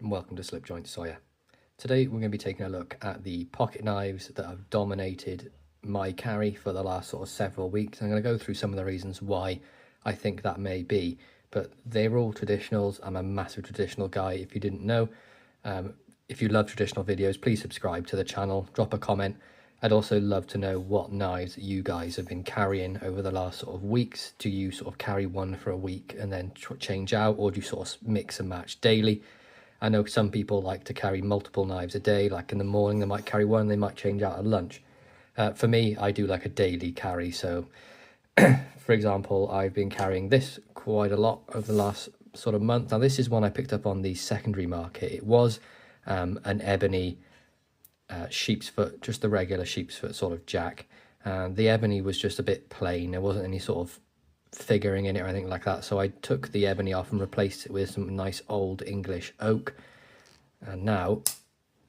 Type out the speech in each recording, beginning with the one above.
and welcome to Slipjoint Sawyer. Today we're going to be taking a look at the pocket knives that have dominated my carry for the last sort of several weeks. I'm going to go through some of the reasons why I think that may be, but they're all traditionals. I'm a massive traditional guy, if you didn't know. If you love traditional videos, please subscribe to the channel, drop a comment. I'd also love to know what knives you guys have been carrying over the last sort of weeks. Do you sort of carry one for a week and then change out, or do you sort of mix and match daily? I know some people like to carry multiple knives a day, like in the morning they might carry one, they might change out at lunch. For me, I do like a daily carry. So for example, I've been carrying this quite a lot over the last sort of month. Now this is one I picked up on the secondary market. It was an ebony sheep's foot, just the regular sheep's foot sort of jack. The ebony was just a bit plain. There wasn't any sort of figuring in it or anything like that, so I took the ebony off and replaced it with some nice old English oak, and now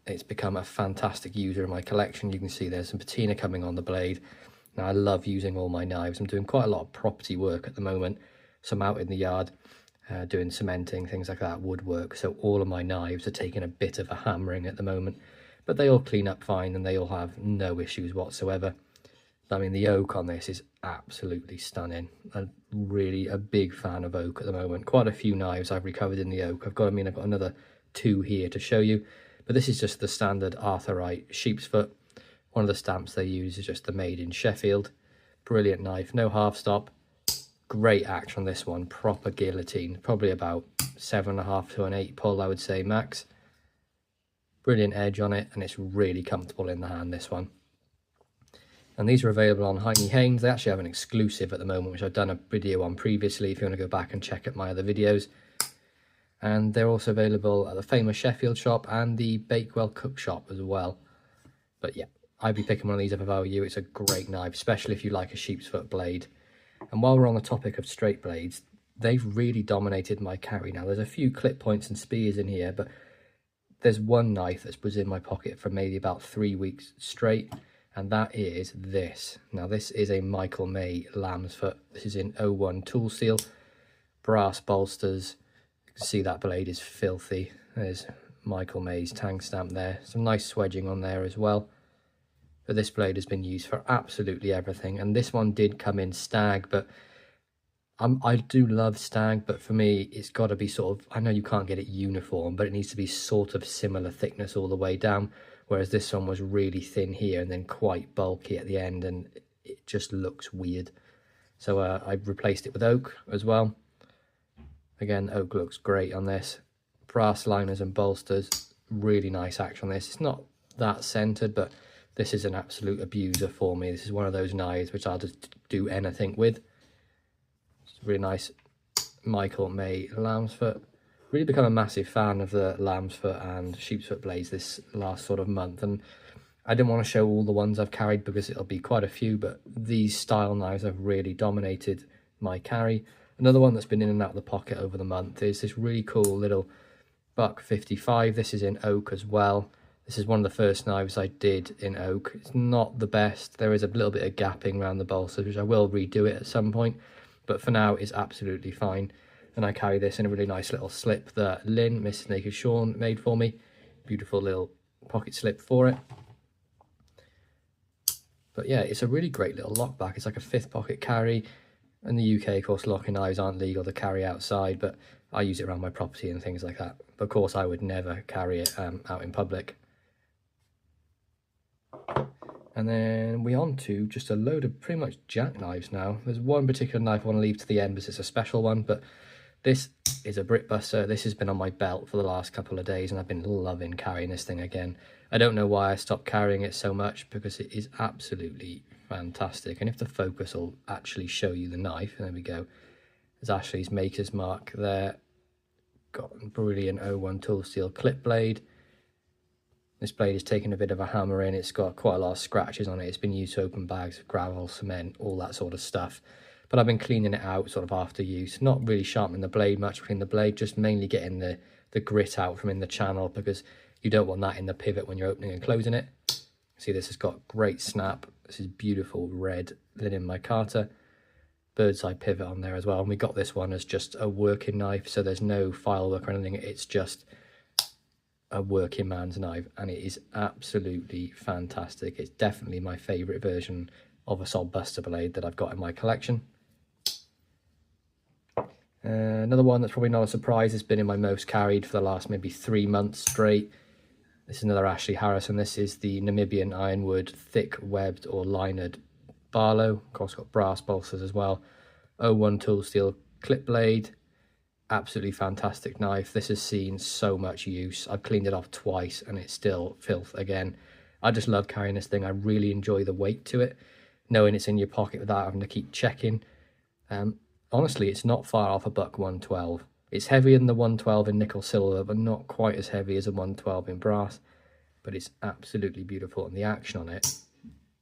it's become a fantastic user in my collection. You can see there's some patina coming on the blade. Now I love using all my knives. I'm doing quite a lot of property work at the moment, so I'm out in the yard doing cementing, things like that, woodwork, so all of my knives are taking a bit of a hammering at the moment, but they all clean up fine and they all have no issues whatsoever. I mean, the oak on this is absolutely stunning. I'm really a big fan of oak at the moment. Quite a few knives I've recovered in the oak. I've got another two here to show you, but this is just the standard Arthurite sheep's foot. One of the stamps they use is just the made in Sheffield. Brilliant knife, no half stop. Great action on this one, proper guillotine, probably about 7.5 to an 8 pull, I would say, max. Brilliant edge on it, and it's really comfortable in the hand, this one. And these are available on Heine Haynes. They actually have an exclusive at the moment, which I've done a video on previously if you want to go back and check out my other videos. And they're also available at the famous Sheffield shop and the Bakewell cook shop as well. But yeah, I'd be picking one of these if I were you. It's a great knife, especially if you like a sheep's foot blade. And while we're on the topic of straight blades, they've really dominated my carry now. There's a few clip points and spears in here, but there's one knife that's was in my pocket for maybe about 3 weeks straight, and that is this. Now this is a Michael May lambsfoot. This is in 01 tool steel, brass bolsters. You can see that blade is filthy. There's Michael May's tang stamp there. Some nice swedging on there as well. But this blade has been used for absolutely everything, and this one did come in stag, but I do love stag, but for me it's got to be sort of, I know you can't get it uniform, but it needs to be sort of similar thickness all the way down, whereas this one was really thin here and then quite bulky at the end, and it just looks weird. So I replaced it with oak as well. Again, oak looks great on this. Brass liners and bolsters, really nice action on this. It's not that centered, but this is an absolute abuser for me. This is one of those knives which I'll just do anything with. It's really nice Michael May lambsfoot. Really become a massive fan of the lambsfoot and sheepsfoot blades this last sort of month, and I didn't want to show all the ones I've carried because it'll be quite a few, but these style knives have really dominated my carry. Another one that's been in and out of the pocket over the month is this really cool little Buck 55. This is in oak as well. This is one of the first knives I did in oak. It's not the best. There is a little bit of gapping around the bolsters, which I will redo it at some point, but for now it's absolutely fine. And I carry this in a really nice little slip that Lynn, Miss Naked Sean, made for me. Beautiful little pocket slip for it. But yeah, it's a really great little lockback. It's like a 5th pocket carry. In the UK, of course, locking knives aren't legal to carry outside, but I use it around my property and things like that. But of course, I would never carry it out in public. And then we're on to just a load of pretty much jackknives now. There's one particular knife I want to leave to the end because it's a special one, but this is a Buster. This has been on my belt for the last couple of days, and I've been loving carrying this thing again. I don't know why I stopped carrying it so much, because it is absolutely fantastic. And if the focus will actually show you the knife, there we go. There's Ashley's maker's mark there. Got a brilliant 01 tool steel clip blade. This blade is taking a bit of a hammer in. It's got quite a lot of scratches on it. It's been used to open bags of gravel, cement, all that sort of stuff. But I've been cleaning it out sort of after use. Not really sharpening the blade much, cleaning the blade, just mainly getting the grit out from in the channel, because you don't want that in the pivot when you're opening and closing it. See, this has got great snap. This is beautiful red linen micarta. Bird's eye pivot on there as well. And we got this one as just a working knife, so there's no file work or anything. It's just a working man's knife, and it is absolutely fantastic. It's definitely my favourite version of a Sodbuster blade that I've got in my collection. Another one that's probably not a surprise has been in my most carried for the last maybe 3 months straight. This is another Ashley Harrison. This is the Namibian ironwood thick webbed or linered Barlow. Of course, got brass bolsters as well. 01 tool steel clip blade. Absolutely fantastic knife. This has seen so much use. I've cleaned it off twice and it's still filth again. I just love carrying this thing. I really enjoy the weight to it, knowing it's in your pocket without having to keep checking. Honestly, it's not far off a buck 112. It's heavier than the 112 in nickel silver, but not quite as heavy as a 112 in brass. But it's absolutely beautiful, and the action on it,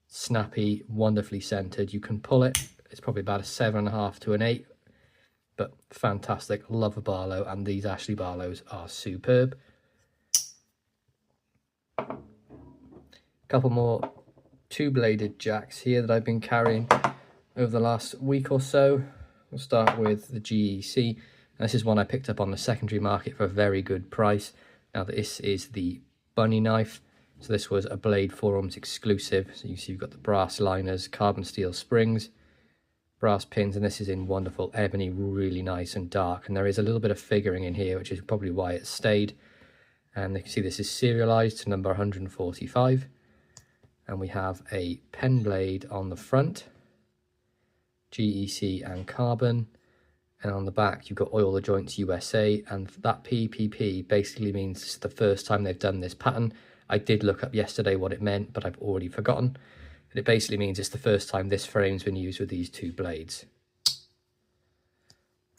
snappy, wonderfully centered. You can pull it. It's probably about a 7.5 to an 8, but fantastic. Love a Barlow, and these Ashley Barlows are superb. A couple more two-bladed jacks here that I've been carrying over the last week or so. We'll start with the GEC. This is one I picked up on the secondary market for a very good price. Now this is the bunny knife. So this was a Blade Forums exclusive. So you see you've got the brass liners, carbon steel springs, brass pins, and this is in wonderful ebony, really nice and dark. And there is a little bit of figuring in here, which is probably why it stayed. And you can see this is serialized to number 145. And we have a pen blade on the front, GEC and carbon, and on the back you've got Oil the Joints USA, and that PPP basically means it's the first time they've done this pattern. I did look up yesterday what it meant, but I've already forgotten. But it basically means it's the first time this frame's been used with these two blades.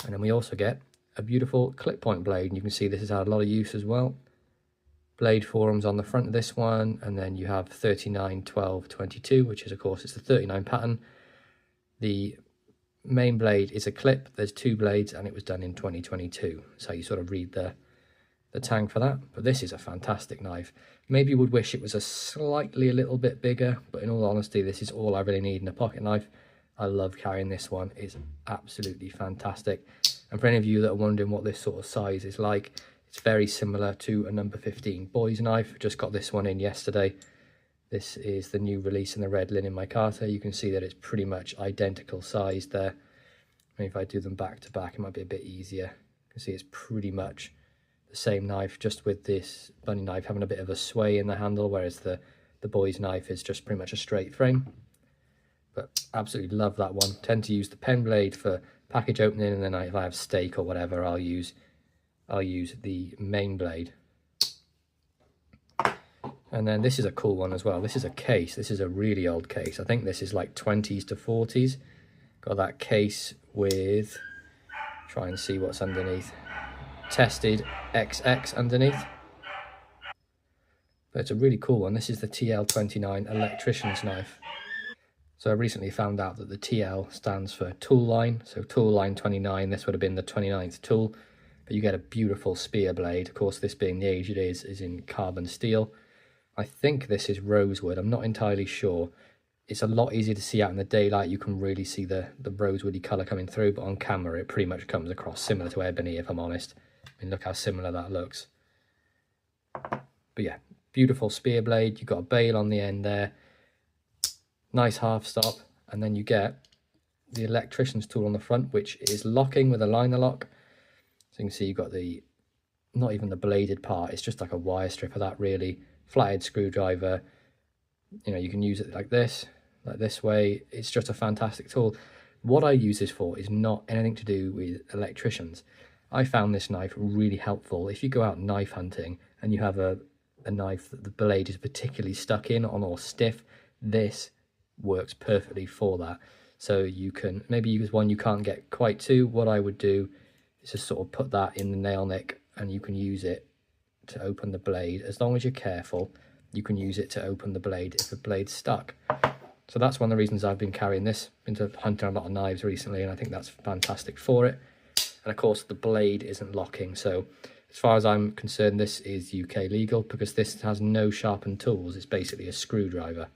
And then we also get a beautiful clip point blade, and you can see this has had a lot of use as well. Blade Forums on the front of this one, and then you have 39, 12, 22, which is of course it's the 39 pattern. The main blade is a clip. There's two blades, and it was done in 2022. So you sort of read the tag for that. But this is a fantastic knife. Maybe you would wish it was a little bit bigger, but in all honesty, this is all I really need in a pocket knife. I love carrying this one. It's absolutely fantastic. And for any of you that are wondering what this sort of size is like, it's very similar to a number 15 boys knife. Just got this one in yesterday. This is the new release in the red linen micarta. You can see that it's pretty much identical size there. Maybe if I do them back to back, it might be a bit easier. You can see it's pretty much the same knife, just with this bunny knife having a bit of a sway in the handle, whereas the boy's knife is just pretty much a straight frame. But absolutely love that one. Tend to use the pen blade for package opening, and then if I have steak or whatever, I'll use the main blade. And then this is a cool one as well. This is a case. This is a really old case. I think this is like 20s to 40s. Got that case with, try and see what's underneath, tested XX underneath. But it's a really cool one. This is the TL29 electrician's knife. So I recently found out that the TL stands for tool line. So tool line 29, this would have been the 29th tool. But you get a beautiful spear blade. Of course, this being the age it is in carbon steel. I think this is rosewood. I'm not entirely sure. It's a lot easier to see out in the daylight. You can really see the rosewoody colour coming through, but on camera it pretty much comes across similar to ebony, if I'm honest. I mean, look how similar that looks. But yeah, beautiful spear blade. You've got a bail on the end there. Nice half stop. And then you get the electrician's tool on the front, which is locking with a liner lock. So you can see you've got the, not even the bladed part, it's just like a wire strip of that really. Flathead screwdriver, you know, you can use it like this way. It's just a fantastic tool. What I use this for is not anything to do with electricians. I found this knife really helpful if you go out knife hunting and you have a knife that the blade is particularly stuck in on or stiff. This works perfectly for that. So you can maybe use one you can't get quite to. What I would do is just sort of put that in the nail nick, and you can use it to open the blade. As long as you're careful, you can use it to open the blade if the blade's stuck. So that's one of the reasons I've been carrying this. Been hunting a lot of knives recently, and I think that's fantastic for it. And of course the blade isn't locking, so as far as I'm concerned this is UK legal because this has no sharpened tools. It's basically a screwdriver.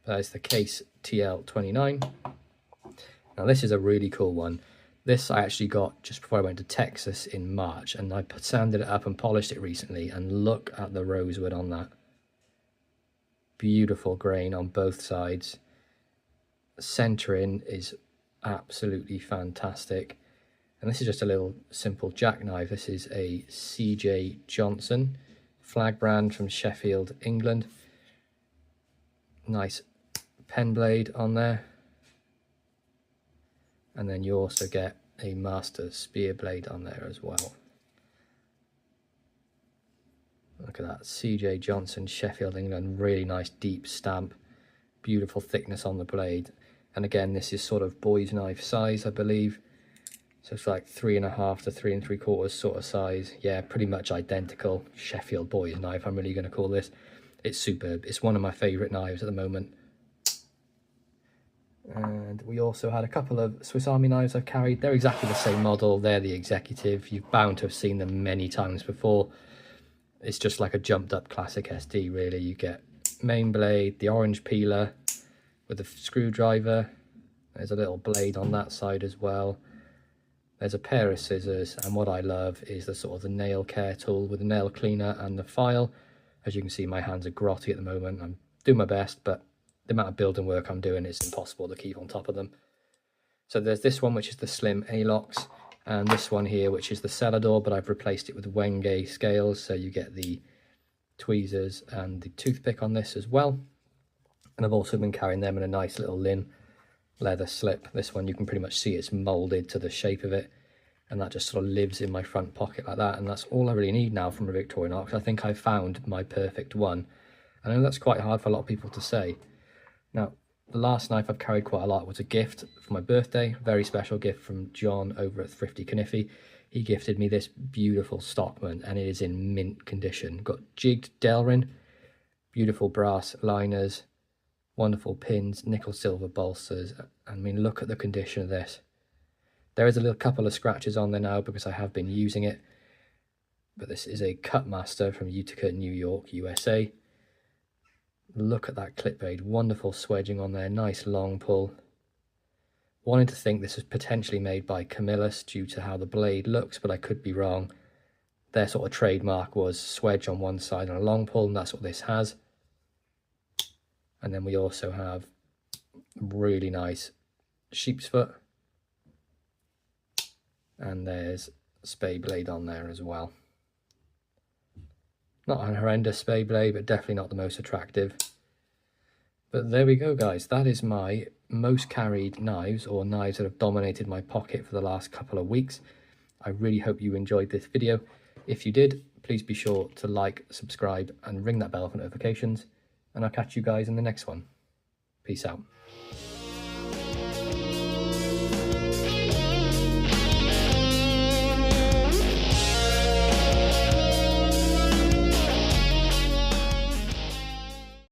That is the case TL29. Now this is a really cool one. This I actually got just before I went to Texas in March, and I sanded it up and polished it recently, and look at the rosewood on that. Beautiful grain on both sides. Centering is absolutely fantastic. And this is just a little simple jackknife. This is a CJ Johnson flag brand from Sheffield, England. Nice pen blade on there. And then you also get a master spear blade on there as well. Look at that, CJ Johnson, Sheffield, England. Really nice deep stamp. Beautiful thickness on the blade. And again, this is sort of boy's knife size, I believe. So it's like 3.5 to 3 3/4 sort of size. Yeah, pretty much identical. Sheffield boy's knife, I'm really going to call this. It's superb. It's one of my favourite knives at the moment. And we also had a couple of Swiss Army knives I've carried. They're exactly the same model. They're the Executive. You're bound to have seen them many times before. It's just like a jumped up classic SD, really. You get main blade, the orange peeler with a screwdriver. There's a little blade on that side as well. There's a pair of scissors, and what I love is the sort of the nail care tool with the nail cleaner and the file. As you can see, my hands are grotty at the moment. I'm doing my best, but the amount of building work I'm doing, it's impossible to keep on top of them. So there's this one, which is the slim A-locks, and this one here, which is the Celador, but I've replaced it with Wenge scales, so you get the tweezers and the toothpick on this as well. And I've also been carrying them in a nice little Lin leather slip. This one, you can pretty much see it's molded to the shape of it, and that just sort of lives in my front pocket like that, and that's all I really need now from a Victorinox. I think I've found my perfect one. I know that's quite hard for a lot of people to say. Now, the last knife I've carried quite a lot was a gift for my birthday, very special gift from John over at Thrifty Kniffy. He gifted me this beautiful Stockman, and it is in mint condition. Got jigged Delrin, beautiful brass liners, wonderful pins, nickel silver bolsters. I mean, look at the condition of this. There is a little couple of scratches on there now because I have been using it, but this is a Cutmaster from Utica, New York, USA. Look at that clip blade, wonderful swedging on there, nice long pull. Wanting to think this is potentially made by Camillus due to how the blade looks, but I could be wrong. Their sort of trademark was swedge on one side and a long pull, and that's what this has. And then we also have really nice sheep's foot. And there's spade blade on there as well. Not an horrendous spade blade, but definitely not the most attractive. But there we go, guys. That is my most carried knives, or knives that have dominated my pocket for the last couple of weeks. I really hope you enjoyed this video. If you did, please be sure to like, subscribe, and ring that bell for notifications. And I'll catch you guys in the next one. Peace out.